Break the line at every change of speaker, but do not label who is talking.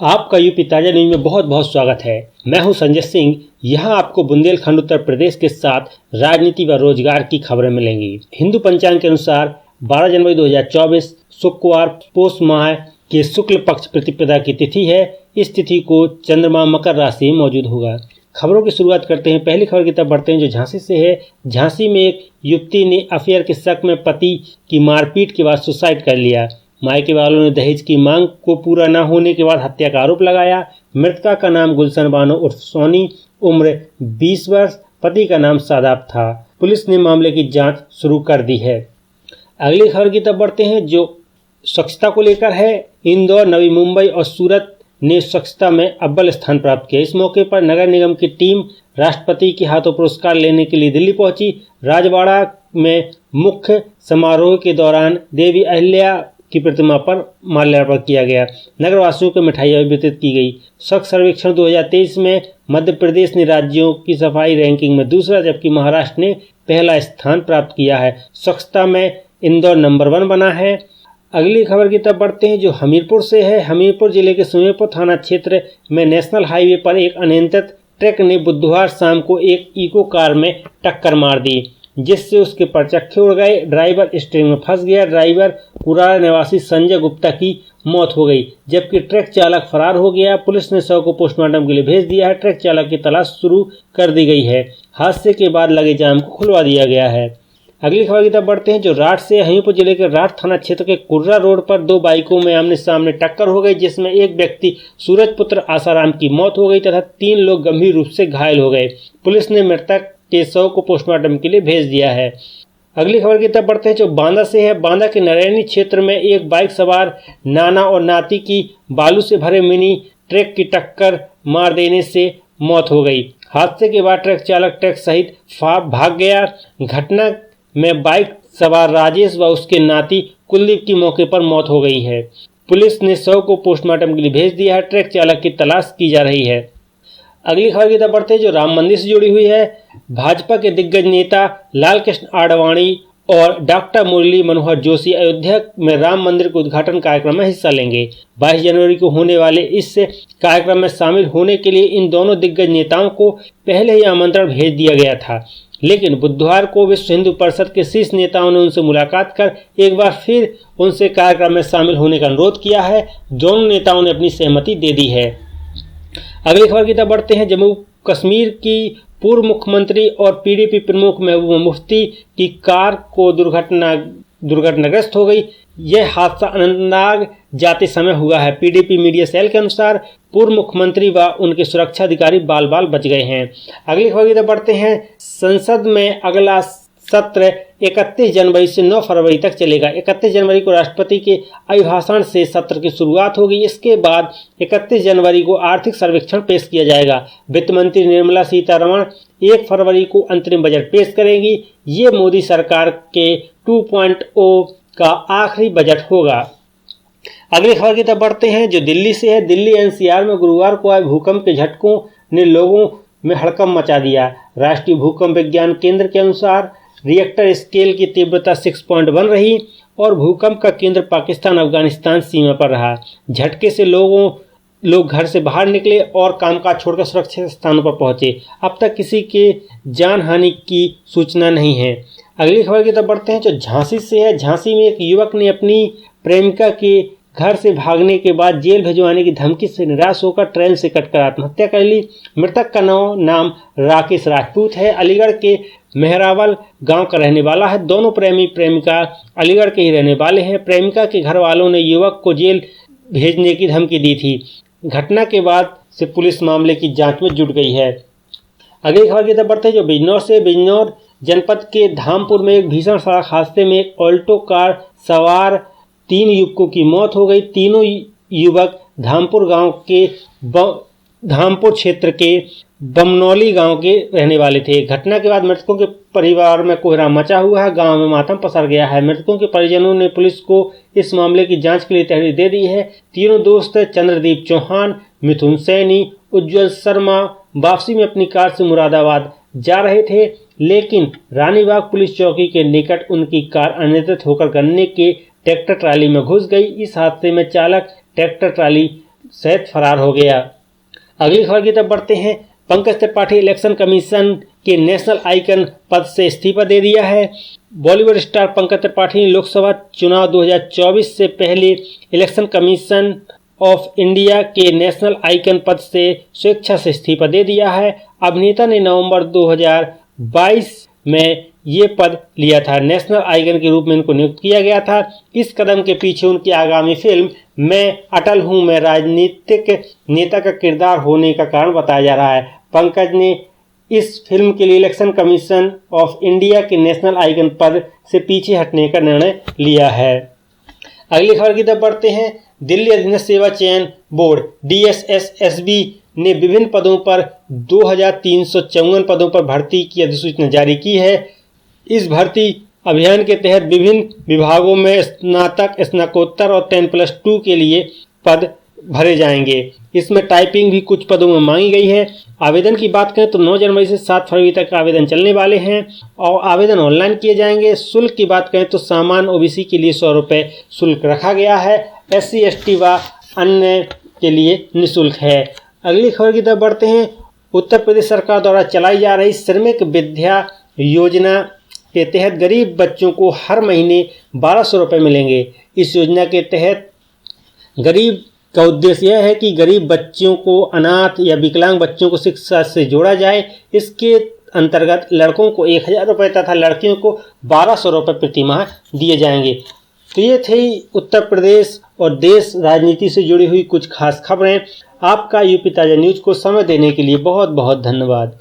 आपका यूपी ताजा न्यूज में बहुत बहुत स्वागत है। मैं हूं संजय सिंह। यहां आपको बुंदेलखंड उत्तर प्रदेश के साथ राजनीति व रोजगार की खबरें मिलेंगी। हिंदू पंचांग के अनुसार 12 जनवरी 2024 शुक्रवार पोष माह के शुक्ल पक्ष प्रतिपदा की तिथि है। इस तिथि को चंद्रमा मकर राशि में मौजूद होगा। खबरों की शुरुआत करते हैं। पहली खबर की तरफ बढ़ते हैं जो झांसी से है। झांसी में एक युवती ने अफेयर के शक में पति की मारपीट के बाद सुसाइड कर लिया। मायके वालों ने दहेज की मांग को पूरा न होने के बाद हत्या का आरोप लगाया। मृतका का नाम गुलशन बानो उर्फ सोनी, उम्र 20 वर्ष, पति का नाम शादाब था। पुलिस ने मामले की जांच शुरू कर दी है। अगली खबर की तरफ बढ़ते हैं जो स्वच्छता को लेकर है। इंदौर, नवी मुंबई और सूरत ने स्वच्छता में अव्वल स्थान प्राप्त किया। इस मौके पर नगर निगम की टीम राष्ट्रपति के हाथों पुरस्कार लेने के लिए दिल्ली पहुंची। राजवाड़ा में मुख्य समारोह के दौरान देवी अहिल्या की प्रतिमा पर माल्यार्पण किया गया। नगरवासियों को मिठाइयां वितरित की गई। स्वच्छ सर्वेक्षण 2023 में मध्य प्रदेश ने राज्यों की सफाई रैंकिंग में दूसरा जबकि महाराष्ट्र ने पहला स्थान प्राप्त किया है। स्वच्छता में इंदौर नंबर 1 बना है। अगली खबर की तरफ बढ़ते हैं जो हमीरपुर से है। हमीरपुर जिले के सुमेरपुर थाना क्षेत्र में नेशनल हाईवे पर एक अनियंत्रित ट्रक ने बुधवार शाम को एक इको कार में टक्कर मार दी, जिससे उसके परचक्खे उड़ गए। ड्राइवर स्टीयरिंग में फंस गया। ड्राइवर कुराड़ा निवासी संजय गुप्ता की मौत हो गई, जबकि ट्रक चालक फरार हो गया। पुलिस ने शव को पोस्टमार्टम के लिए भेज दिया है। ट्रक चालक की तलाश शुरू कर दी गई है। हादसे के बाद लगे जाम को खुलवा दिया गया है। अगली खबर की तरफ बढ़ते हैं जो राठ से। हमीरपुर जिले के राठ थाना क्षेत्र के कुर्रा रोड पर दो बाइकों में आमने सामने टक्कर हो गई, जिसमें एक व्यक्ति सूरजपुत्र आसाराम की मौत हो गई तथा 3 लोग गंभीर रूप से घायल हो गए। पुलिस ने मृतक के शव को पोस्टमार्टम के लिए भेज दिया है। अगली खबर की तरफ बढ़ते हैं जो बांदा से है। बांदा के नारायणी क्षेत्र में एक बाइक सवार नाना और नाती की बालू से भरे मिनी ट्रक की टक्कर मार देने से मौत हो गई। हादसे के बाद ट्रक चालक ट्रक सहित भाग गया। घटना में बाइक सवार राजेश व उसके नाती कुलदीप की मौके पर मौत हो गई है। पुलिस ने शव को पोस्टमार्टम के लिए भेज दिया है। ट्रक चालक की तलाश की जा रही है। अगली खबर की तरफ बढ़ते हैं जो राम मंदिर से जुड़ी हुई है। भाजपा के दिग्गज नेता लालकृष्ण आडवाणी और डॉक्टर मुरली मनोहर जोशी अयोध्या में राम मंदिर के उद्घाटन कार्यक्रम में हिस्सा लेंगे। 22 जनवरी को होने वाले इस कार्यक्रम में शामिल होने के लिए इन दोनों दिग्गज नेताओं को पहले ही आमंत्रण भेज दिया गया था, लेकिन बुधवार को विश्व हिंदू परिषद के शीर्ष नेताओं ने उनसे मुलाकात कर एक बार फिर उनसे कार्यक्रम में शामिल होने का अनुरोध किया है। दोनों नेताओं ने अपनी सहमति दे दी है। अगली खबर की तरफ बढ़ते हैं। जम्मू कश्मीर की पूर्व मुख्यमंत्री और पीडीपी प्रमुख महबूबा मुफ्ती की कार को दुर्घटनाग्रस्त हो गई। यह हादसा अनंतनाग जाते समय हुआ है। पीडीपी मीडिया सेल के अनुसार पूर्व मुख्यमंत्री व उनके सुरक्षा अधिकारी बाल बाल बच गए हैं। अगली खबर की तरफ बढ़ते हैं। संसद में अगला सत्र 31 जनवरी से 9 फरवरी तक चलेगा। 31 जनवरी को राष्ट्रपति के अभिभाषण से सत्र की शुरुआत होगी। इसके बाद 31 जनवरी को आर्थिक सर्वेक्षण पेश किया जाएगा। वित्त मंत्री निर्मला सीतारमण 1 फरवरी को अंतरिम बजट पेश करेंगी। ये मोदी सरकार के 2.0 का आखिरी बजट होगा। अगली खबर की तरफ बढ़ते हैं जो दिल्ली से है। दिल्ली एनसीआर में गुरुवार को आए भूकंप के झटकों ने लोगों में हड़कंप मचा दिया। राष्ट्रीय भूकंप विज्ञान केंद्र के अनुसार रिएक्टर स्केल की तीव्रता 6.1 रही और भूकंप का केंद्र पाकिस्तान अफगानिस्तान सीमा पर रहा। झटके से लोग घर से बाहर निकले और कामकाज छोड़कर सुरक्षित स्थानों पर पहुंचे। अब तक किसी के जान हानि की सूचना नहीं है। अगली खबर की तरफ बढ़ते हैं जो झांसी से है। झांसी में एक युवक ने अपनी प्रेमिका के घर से भागने के बाद जेल भिजवाने की धमकी से निराश होकर ट्रेन से कटकर आत्महत्या कर ली। मृतक का नाम राकेश राजपूत है। अलीगढ़ के मेहरावल गांव का रहने वाला है। दोनों प्रेमी प्रेमिका अलीगढ़ के ही रहने वाले हैं। प्रेमिका के घर वालों ने युवक को जेल भेजने की धमकी दी थी। घटना के बाद से पुलिस मामले की जांच में जुट गई है। अगली खबर की तरफ बढ़ते हैं जो बिजनौर से। बिजनौर जनपद के धामपुर में एक भीषण सड़क हादसे में एक ऑल्टो कार सवार 3 युवकों की मौत हो गई। तीनों युवक धामपुर क्षेत्र के बमनौली गांव के रहने वाले थे। घटना के बाद मृतकों के परिवार में कोहराम मचा हुआ है। गांव में मातम पसर गया है। मृतकों के परिजनों ने पुलिस को इस मामले की जांच के लिए तहरीर दे दी है। तीनों दोस्त चंद्रदीप चौहान, मिथुन सैनी, उज्जवल शर्मा वापसी में अपनी कार से मुरादाबाद जा रहे थे, लेकिन रानीबाग पुलिस चौकी के निकट उनकी कार अनियंत्रित होकर गन्ने के ट्रैक्टर ट्राली में घुस गई। इस हादसे में चालक ट्रैक्टर ट्राली सहित फरार हो गया। अगली खबर की तरफ बढ़ते हैं। पंकज त्रिपाठी इलेक्शन कमीशन के नेशनल आइकन पद से इस्तीफा दे दिया है। बॉलीवुड स्टार पंकज त्रिपाठी ने लोकसभा चुनाव 2024 से पहले इलेक्शन कमीशन ऑफ इंडिया के नेशनल आइकन पद से स्वेच्छा से इस्तीफा दे दिया है। अभिनेता ने नवंबर 2022 में ये पद लिया था। नेशनल आइकन के रूप में इनको नियुक्त किया गया था। इस कदम के पीछे उनकी आगामी फिल्म मैं अटल हूं में राजनीतिक नेता का किरदार होने का कारण बताया जा रहा है। पंकज ने इस फिल्म के लिए इलेक्शन कमीशन ऑफ इंडिया के नेशनल आइकन पद से पीछे हटने का निर्णय लिया है। अगली खबर की तरफ बढ़ते हैं। दिल्ली अधीनस्थ सेवा चयन बोर्ड DSSSB ने विभिन्न पदों पर 2354 पदों पर भर्ती की अधिसूचना जारी की है। इस भर्ती अभियान के तहत विभिन्न विभागों में स्नातक, स्नातकोत्तर और 10+2 के लिए पद भरे जाएंगे। इसमें टाइपिंग भी कुछ पदों में मांगी गई है। आवेदन की बात करें तो 9 जनवरी से 7 फरवरी तक आवेदन चलने वाले हैं और आवेदन ऑनलाइन किए जाएंगे। शुल्क की बात करें तो सामान्य OBC के लिए 100 रुपये शुल्क रखा गया है। SC ST व अन्य के लिए निःशुल्क है। अगली खबर की तरफ बढ़ते हैं। उत्तर प्रदेश सरकार द्वारा चलाई जा रही श्रमिक विद्या योजना के तहत गरीब बच्चों को हर महीने 1200 रुपये मिलेंगे। इस योजना के तहत गरीब का उद्देश्य यह है कि गरीब बच्चों को, अनाथ या विकलांग बच्चों को शिक्षा से जोड़ा जाए। इसके अंतर्गत लड़कों को 1000 रुपये तथा लड़कियों को 1200 रुपये प्रति माह दिए जाएंगे। तो ये थी उत्तर प्रदेश और देश राजनीति से जुड़ी हुई कुछ खास खबरें। आपका यूपी ताजा न्यूज़ को समय देने के लिए बहुत बहुत धन्यवाद।